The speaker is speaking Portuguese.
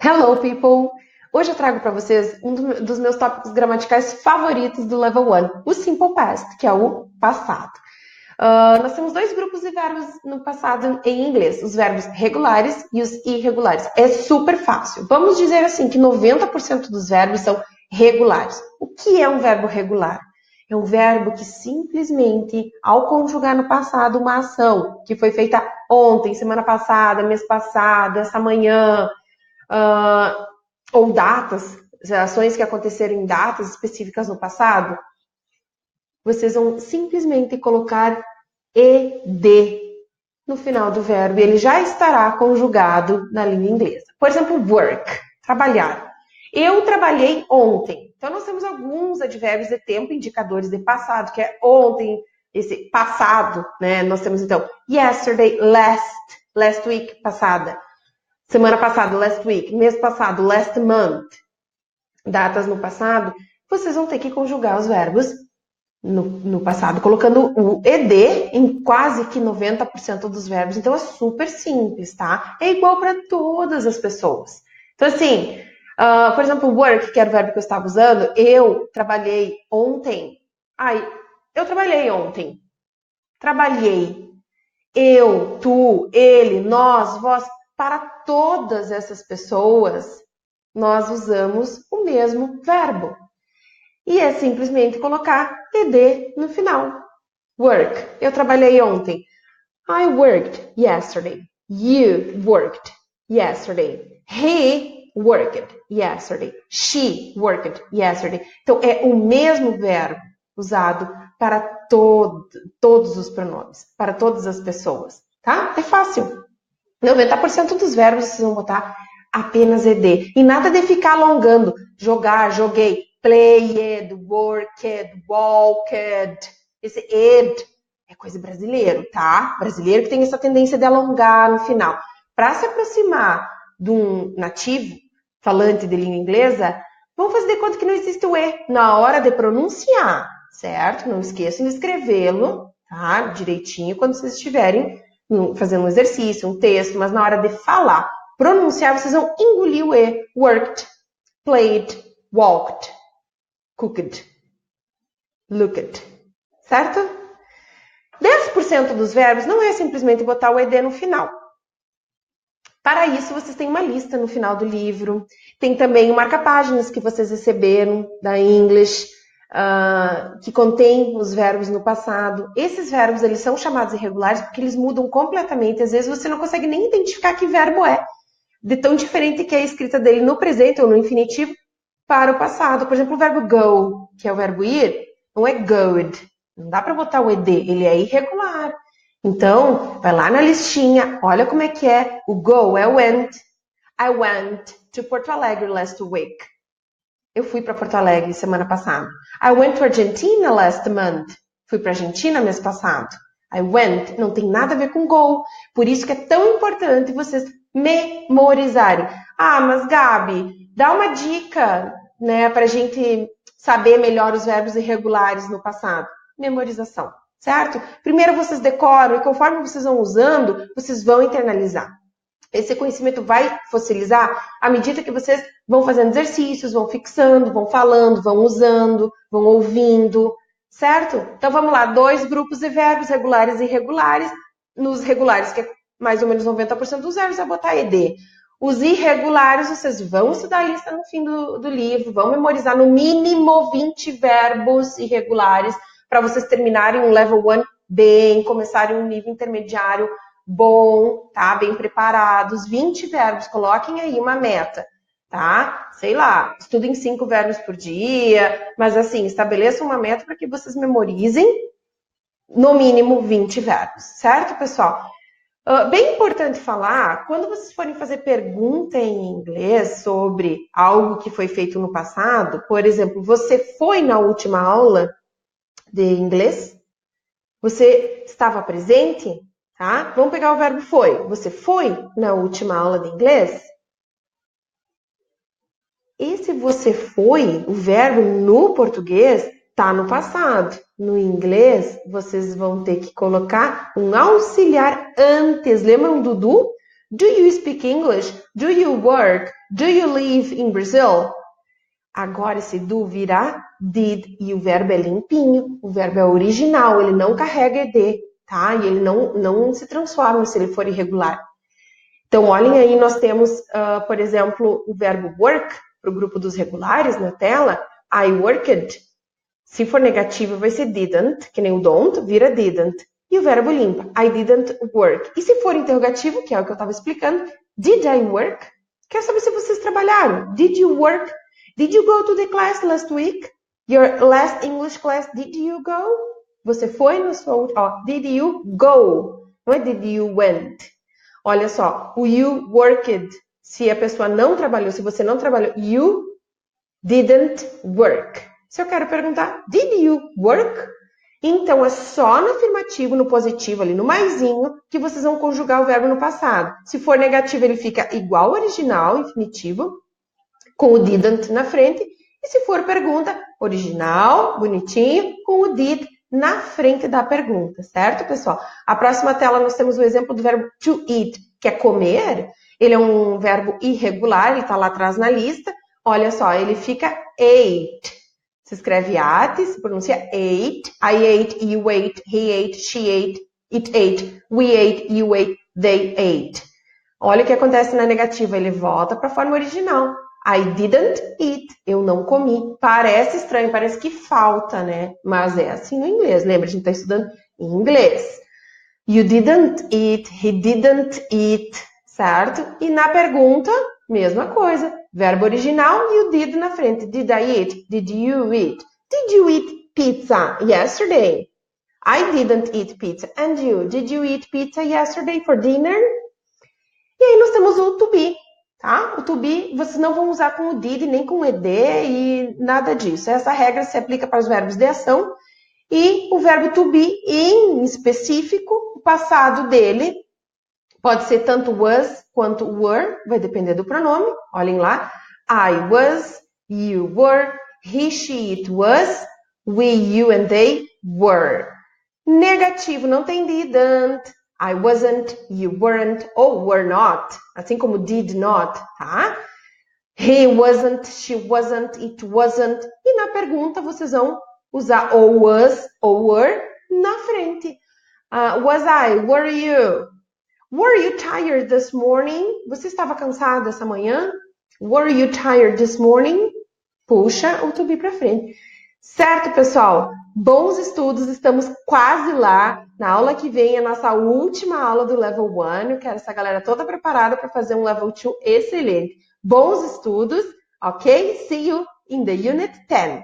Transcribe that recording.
Hello, people! Hoje eu trago para vocês um dos meus tópicos gramaticais favoritos do Level 1, o Simple Past, que é o passado. Nós temos dois grupos de verbos no passado em inglês, os verbos regulares e os irregulares. É super fácil. Vamos dizer assim que 90% dos verbos são regulares. O que é um verbo regular? É um verbo que simplesmente, ao conjugar no passado uma ação que foi feita ontem, semana passada, mês passado, essa manhã, ou datas, ações que aconteceram em datas específicas no passado, vocês vão simplesmente colocar ed no final do verbo e ele já estará conjugado na língua inglesa. Por exemplo, work, trabalhar. Eu trabalhei ontem. Então, nós temos alguns advérbios de tempo, indicadores de passado, que é ontem, esse passado, né? Nós temos, então, yesterday, last week, passada. Semana passada, last week. Mês passado, last month. Datas no passado. Vocês vão ter que conjugar os verbos no passado, colocando o ed em quase que 90% dos verbos. Então, é super simples, tá? É igual para todas as pessoas. Então, assim, por exemplo, work, que era o verbo que eu estava usando, eu trabalhei ontem. Eu trabalhei ontem. Trabalhei. Eu, tu, ele, nós, vós. Para todas essas pessoas, nós usamos o mesmo verbo. E é simplesmente colocar ed no final. Work. Eu trabalhei ontem. I worked yesterday. You worked yesterday. He worked yesterday. She worked yesterday. Então, é o mesmo verbo usado para todos os pronomes, para todas as pessoas, tá? É fácil. 90% dos verbos vocês vão botar apenas ed. E nada de ficar alongando. Jogar, joguei. Played, worked, walked. Esse ed é coisa brasileira, tá? Brasileiro que tem essa tendência de alongar no final. Para se aproximar de um nativo falante de língua inglesa, vamos fazer de conta que não existe o e na hora de pronunciar, certo? Não esqueçam de escrevê-lo, tá? Direitinho quando vocês estiverem fazendo um exercício, um texto, mas na hora de falar, pronunciar, vocês vão engolir o e. Worked, played, walked, cooked, looked. Certo? 10% dos verbos não é simplesmente botar o ed no final. Para isso, vocês têm uma lista no final do livro. Tem também o marca-páginas que vocês receberam da English, que contém os verbos no passado. Esses verbos, eles são chamados irregulares porque eles mudam completamente. Às vezes, você não consegue nem identificar que verbo é. De tão diferente que é a escrita dele no presente ou no infinitivo para o passado. Por exemplo, o verbo go, que é o verbo ir, não é good. Não dá para botar o ed, ele é irregular. Então, vai lá na listinha, olha como é que é. O go é went. I went to Porto Alegre last week. Eu fui para Porto Alegre semana passada. I went to Argentina last month. Fui para Argentina mês passado. I went não tem nada a ver com go. Por isso que é tão importante vocês memorizarem. Mas Gabi, dá uma dica, né, para a gente saber melhor os verbos irregulares no passado. Memorização, certo? Primeiro vocês decoram e conforme vocês vão usando, vocês vão internalizar. Esse conhecimento vai fossilizar à medida que vocês vão fazendo exercícios, vão fixando, vão falando, vão usando, vão ouvindo, certo? Então vamos lá, 2 grupos de verbos, regulares e irregulares. Nos regulares, que é mais ou menos 90% dos verbos, vai botar ed. Os irregulares, vocês vão estudar a lista no fim do livro, vão memorizar no mínimo 20 verbos irregulares para vocês terminarem um level 1 bem, começarem um nível intermediário bom, tá? Bem preparados. 20 verbos, coloquem aí uma meta, tá? Sei lá, estudem 5 verbos por dia, mas assim, estabeleçam uma meta para que vocês memorizem no mínimo 20 verbos, certo, pessoal? Bem importante falar, quando vocês forem fazer pergunta em inglês sobre algo que foi feito no passado, por exemplo, você foi na última aula de inglês? Você estava presente? Tá? Vamos pegar o verbo foi. Você foi na última aula de inglês? Esse você foi, o verbo no português, está no passado. No inglês, vocês vão ter que colocar um auxiliar antes. Lembram do do? Do you speak English? Do you work? Do you live in Brazil? Agora esse do virá did e o verbo é limpinho, o verbo é original, ele não carrega ed, tá? E ele não se transforma se ele for irregular. Então, olhem aí, nós temos, por exemplo, o verbo work, para o grupo dos regulares na tela, I worked. Se for negativo, vai ser didn't, que nem o don't, vira didn't. E o verbo limpa, I didn't work. E se for interrogativo, que é o que eu estava explicando, did I work? Quero saber se vocês trabalharam. Did you work? Did you go to the class last week? Your last English class, did you go? Você foi no seu... did you go? Não é did you went. Olha só, o you worked. Se a pessoa não trabalhou, se você não trabalhou, you didn't work. Se eu quero perguntar, did you work? Então, é só no afirmativo, no positivo, ali no maisinho, que vocês vão conjugar o verbo no passado. Se for negativo, ele fica igual ao original, infinitivo, com o didn't na frente. E se for pergunta, original, bonitinho, com o did na frente da pergunta, certo, pessoal? A próxima tela nós temos o exemplo do verbo to eat, que é comer. Ele é um verbo irregular, ele está lá atrás na lista. Olha só, ele fica ate. Se escreve ate, se pronuncia ate. I ate, you ate, he ate, she ate, it ate, we ate, you ate, they ate. Olha o que acontece na negativa, ele volta para a forma original. I didn't eat, eu não comi. Parece estranho, parece que falta, né? Mas é assim no inglês, lembra? A gente está estudando em inglês. You didn't eat, he didn't eat, certo? E na pergunta, mesma coisa. Verbo original e o did na frente. Did I eat? Did you eat? Did you eat pizza yesterday? I didn't eat pizza. And you? Did you eat pizza yesterday for dinner? E aí nós temos o to be, tá? O to be vocês não vão usar com o did, nem com o ed e nada disso. Essa regra se aplica para os verbos de ação e o verbo to be em específico, o passado dele pode ser tanto was quanto were, vai depender do pronome. Olhem lá. I was, you were, he, she, it was, we, you and they were. Negativo, não tem didn't, I wasn't, you weren't, ou were not. Assim como did not, tá? He wasn't, she wasn't, it wasn't. E na pergunta vocês vão usar ou was ou were na frente. Was I? Were you? Were you tired this morning? Você estava cansado essa manhã? Were you tired this morning? Puxa o to be para frente. Certo, pessoal? Bons estudos, estamos quase lá. Na aula que vem, a nossa última aula do Level 1. Eu quero essa galera toda preparada para fazer um Level 2 excelente. Bons estudos, ok? See you in the Unit 10.